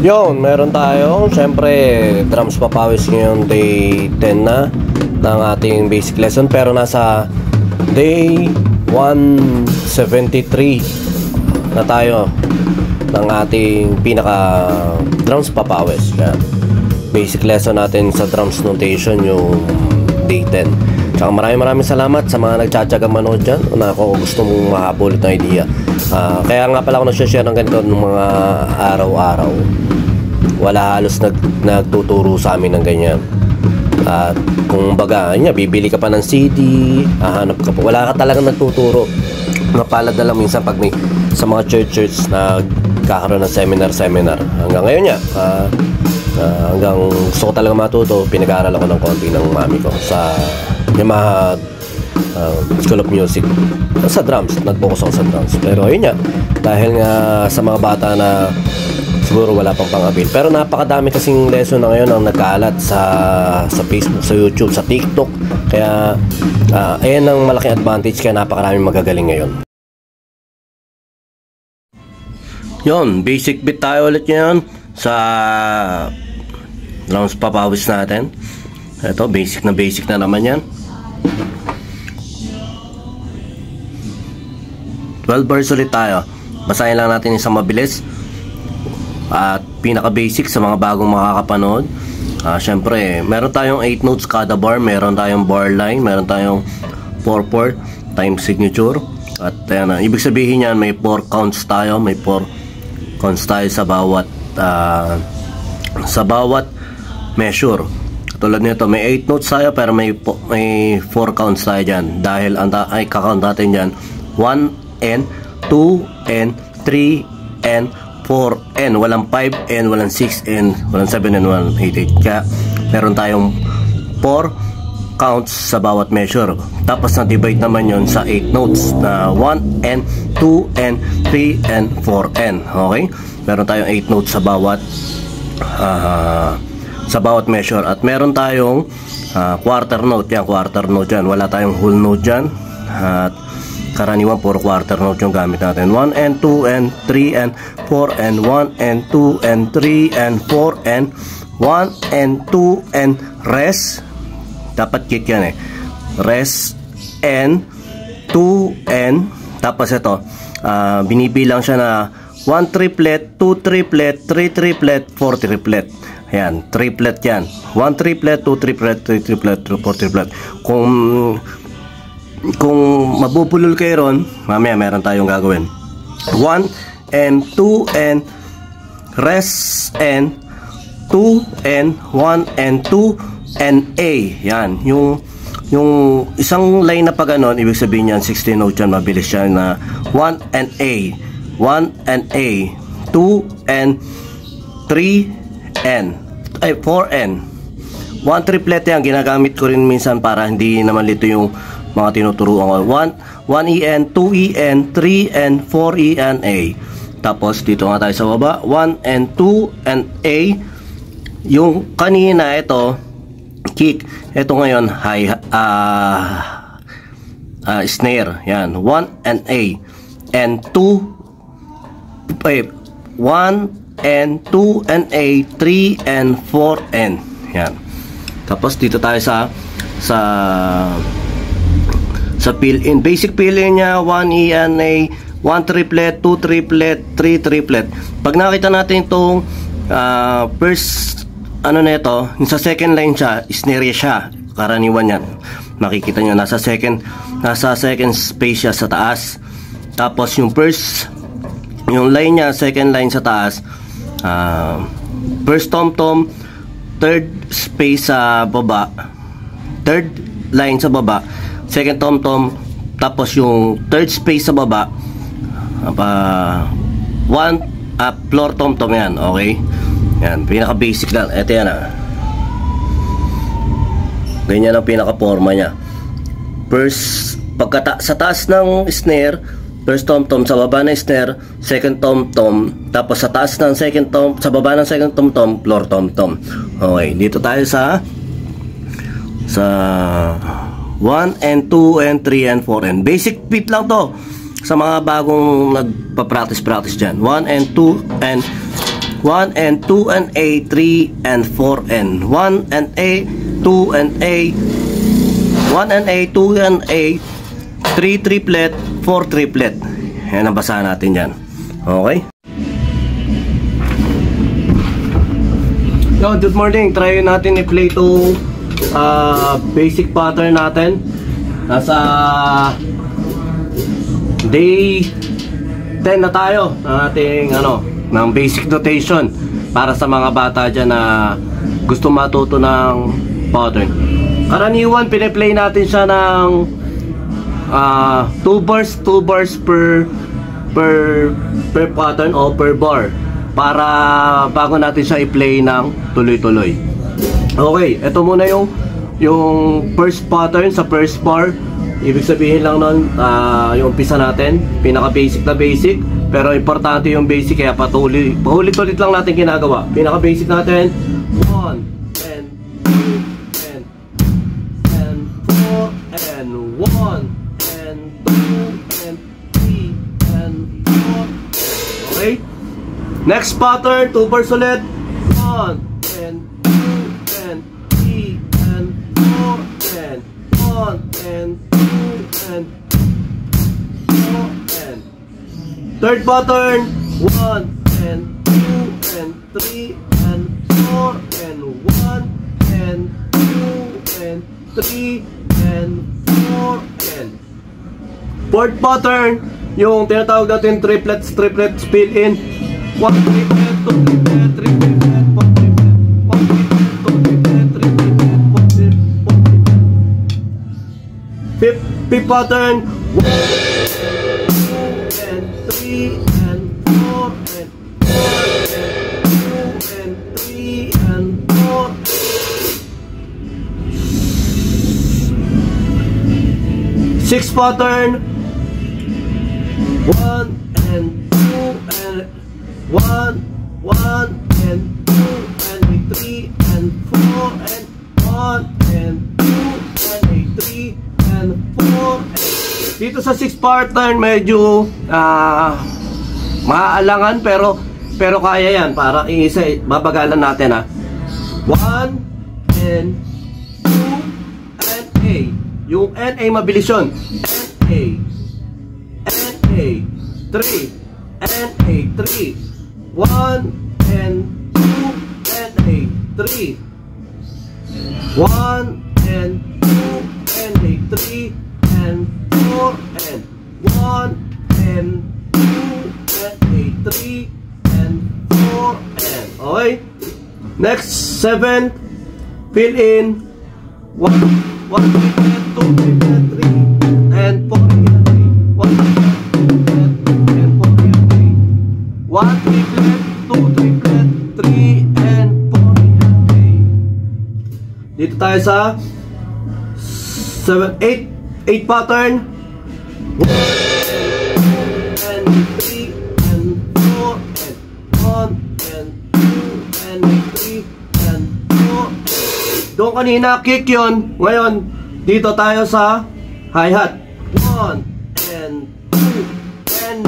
Yun, meron tayo. Siyempre, drums papawis ngayon day 10 na ng ating basic lesson. Pero nasa day 173 na tayo ng ating pinaka drums papawis. Yan. Basic lesson natin sa drums notation yung day 10. Tsaka maraming salamat sa mga nagtsatsaga manood dyan na ako gusto mong makapulit na idea. Kaya nga pala ako nag-share ng ganito ng mga araw-araw. Wala halos nagtuturo sa amin ng ganyan. At kung baga, bibili ka pa ng CD, hahanap ka pa. Wala ka talagang nagtuturo. Napalad na lang minsan pag may sa mga churches na kakaroon ng seminar. Hanggang ngayon niya, hanggang gusto ko talaga matuto, pinag-aaral ako ng konti ng mami ko sa Yamaha School of Music. Sa drums, nag-focus ako sa drums. Pero ayun nga, dahil nga sa mga bata na siguro wala pang pang-avail. Pero napakadami kasing lesson na ngayon ang nagkaalat sa Facebook, sa YouTube, sa TikTok. Kaya ayan ang malaking advantage, kaya napakaraming magagaling ngayon. Yun, basic bit tayo ulit ngayon sa drums papawis natin. Ito, basic na naman yan. 12 bars ulit tayo. Basahin lang natin isang mabilis at pinaka basic sa mga bagong makakapanood. Syempre, meron tayong 8 notes kada bar, meron tayong bar line, meron tayong 4/4 time signature. At ibig sabihin yan, may 4 counts tayo, may 4 counts tayo sa bawat measure. Tulad nito, may 8 notes tayo pero may 4 counts tayo dyan. Dahil kakount natin dyan 1N, 2N, 3N, 4N. Walang 5N, walang 6N, walang 7N, walang 8N. Kaya meron tayong 4 counts sa bawat measure. Tapos na-divide naman yon sa 8 notes na 1N, 2N, 3N, 4N. Okay? Meron tayong 8 notes sa bawat measure. At meron tayong quarter note. Yan, quarter note dyan. Wala tayong whole note dyan. At karaniwan puro quarter note yung gamit natin. 1N, 2N, 3N, 4N, 1N, 2N, 3N, 4N, 1N, 2N, rest. Dapat kick yan rest, N, 2N. Tapos ito, binibilang siya na 1 triplet, 2 triplet, 3 triplet, 4 triplet. Ayan, triplet yan. 1 triplet, 2 triplet, 3 triplet, 4 triplet. Kung mabubulol kayo ron, mamaya meron tayong gagawin. 1N, 2N, rest N, 2N, 1N, 2N, A. Yan, yung isang line na pa ganon, ibig sabihin yan, 16 notes yan, mabilis yan na 1N, A, 1N, A, 2N, 3N, 4N. 1 triplet yan, ginagamit ko rin minsan para hindi naman lito yung mga tinuturuan ko. 1EN, 2EN, 3N, 4EN, A. Tapos dito nga tayo sa baba, 1N, 2N, A. Yung kanina ito kick, ito ngayon snare. Yan, 1N, A, and 1N, 2N, A, 3N, 4N. Yan. Tapos dito tayo sa fill-in. Basic fill-in niya, 1ENA, 1 triplet, 2 triplet, 3 triplet. Pag nakita natin itong first, nito, sa second line siya, snare siya. Karaniwan yan. Makikita nyo, nasa second space siya sa taas. Tapos yung yung line niya, second line sa taas, first tom-tom, third space sa baba, third line sa baba, second tom-tom, tapos yung third space sa baba, floor tom-tom yan, okay? Yan, pinaka basic lang. Ito yan ganyan ang pinaka forma nya. First, sa taas ng snare, first tom-tom, sa baba ng snare, second tom-tom, tapos sa taas ng second tom, sa baba ng second tom-tom, floor tom-tom. Okay, dito tayo sa 1 and 2 and 3 and 4 and basic beat lang to sa mga bagong nagpa-practice dyan. 1 and 2 and 1 1 and 2 and A, 3 and 4 and 1 and A, 2 and A, 1 and A, 2 and A, 3 triplet, 4 triplet. Yan ang basahan natin yan. Okay? Yo, good morning. Try natin i-play itong basic pattern natin. Nasa day 10 na tayo ng ating ng basic notation para sa mga bata dyan na gusto matuto ng pattern. Karaniwan piniplay natin siya ng 2 bars per pattern o per bar para bago natin siya i-play ng tuloy-tuloy. Okay, ito muna yung first pattern sa first bar. Ibig sabihin lang nun, yung umpisa natin, pinaka basic na basic, pero importante yung basic, kaya paulit-ulit lang natin ginagawa. Pinaka basic natin, 1 and 2 and 4 and 1 and 2 and 3 and 4. Okay? Next pattern, 2 bars ulit, 1 and 2 and 3 and 4 and 1 and 2 and 4 and third pattern, 1 and 2 and 3 and 4 and 1 and 2 and 3 and 4 and fourth pattern, yung tinatawag natin triplets fill in. 1 triplet, 2 triplet, 3 triplet, 4 triplet, 1 triplet, 2 triplet, 3 triplet, 4 triplet. Fifth pattern, 1 and 3 and 4 and 1 and 2 and 3 and 4. Sixth pattern, 1 and 2 and 1 and 2 and 3 and 4 and 1 and 2 and 3 and 4. Dito sa 6 pattern medyo maaalangan pero kaya yan. Para isa babagalan natin 1 and 2 and A. Yung NA mabilis yun. NA 3 NA 3 1 and 2 NA 3 1 and 2 NA 3 and 4 and 1 and 2 NA 3 and 4 and okay. Next 7 fill in 1 triplet, 2 triplet, 3 and 4 and 3 1 triplet, 2 and 4 and 3 1 triplet, 2 triplet, 3 and 4 and 3. Dito tayo sa 8 pattern 1 and 3 and 4 and 1 and 2 and 3 and 4. Doon kanina kick yun. Ngayon dito tayo sa hi-hat 1 and 2 and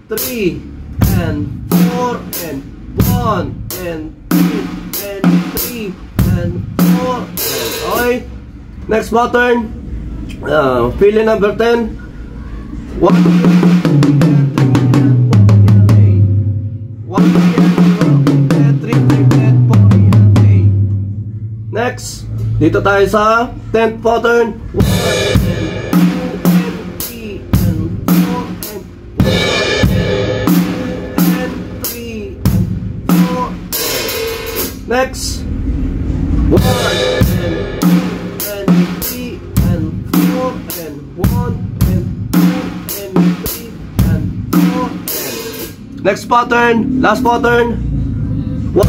3 and 4 and 1 and 2 and 3 and 4 and okay. Next pattern, fill in number 10 1 3 next, dito tayo sa 10th pattern 1 and 2 and 3 and 4 and 3 and 4. Next 1 and 3 and 4 and 1 and 2 and 3 and 4. Next pattern, last pattern 1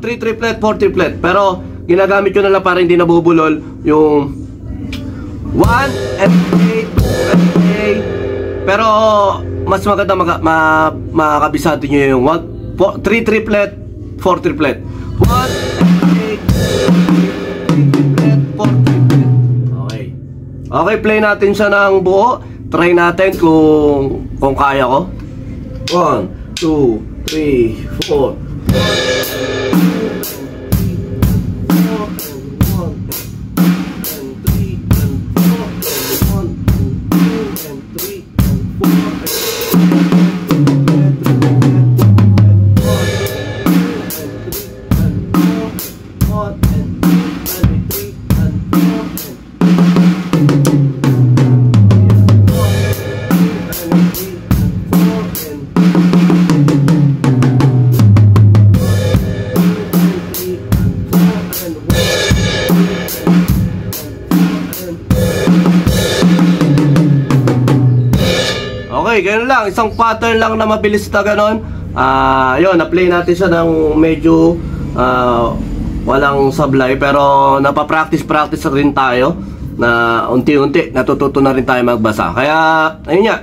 3 triplet, 4 triplet. Pero ginagamit ko na lang para hindi nabubulol yung 1 and 2 and 8. Pero mas maganda makakabisado nyo yung 3 triplet, 4 triplet. 1 and 8, 3 triplet, 4 Okay, play natin siya ng buo. Try natin kung kaya ko. 1, 2, 3, 4. Okay, ganun lang. Isang pattern lang na mabilis na ganon. Yun, na-play natin siya ng medyo walang sablay. Pero napapractice rin tayo na unti-unti natututo na rin tayo magbasa. Kaya, ayun nga,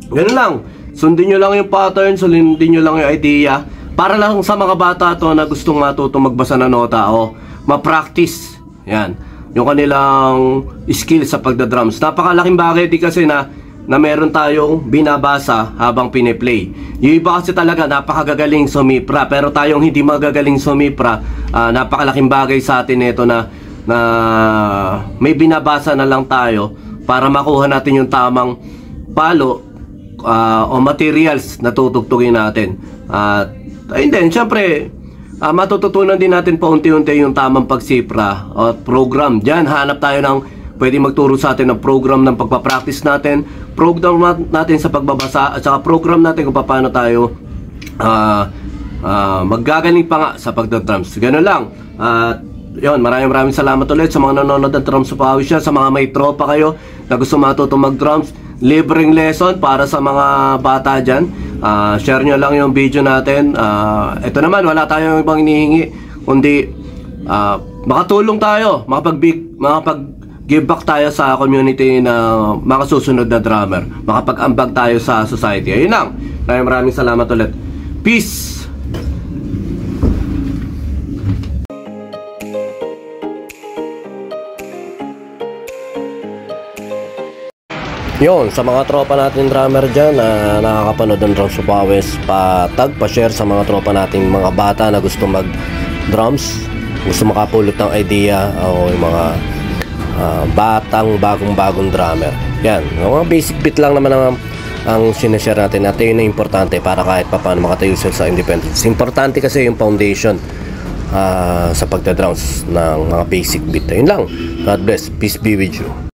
ganun lang. Sundin nyo lang yung pattern, sundin nyo lang yung idea. Para lang sa mga bata to na gustong matuto magbasa na nota o ma-practice. Yan, yung kanilang skill sa pagdadrums. Napakalaking bagay di kasi na meron tayong binabasa habang piniplay. Yung iba kasi talaga napakagagaling sumipra, pero tayong hindi magagaling sumipra, napakalaking bagay sa atin ito na may binabasa na lang tayo para makuha natin yung tamang palo o materials na tutugtugin natin. And then syempre matututunan din natin paunti-unti yung tamang pagsipra o program. Diyan hanap tayo ng pwede magturo sa atin ng program ng pagpapractice natin, program natin sa pagbabasa, at saka program natin kung paano tayo maggagaling pa nga sa pagdadrums. Ganun lang. Yun, maraming salamat ulit sa mga nanonood ng Drums of Pawis. Sa mga may tropa kayo na gusto matuto mag-drums, libreng lesson para sa mga bata dyan. Share nyo lang yung video natin. Ito naman, wala tayong ibang inihingi kundi makatulong tayo, makapag-give back tayo sa community na makasusunod na drummer, makapag-ambag tayo sa society. Ayun lang. Maraming salamat ulit. Peace! Yun, sa mga tropa natin drummer dyan na nakakapanood ng Drums of Pawis, pa-tag, pa-share sa mga tropa nating mga bata na gusto mag-drums, gusto makapulot ng idea o yung mga batang bagong drummer. Yan, mga basic bit lang naman ang sinashare natin at yun na importante para kahit pa paano makatayo sila sa independence. Importante kasi yung foundation sa pagdadrums ng mga basic bit. Yun lang. God bless. Peace be with you.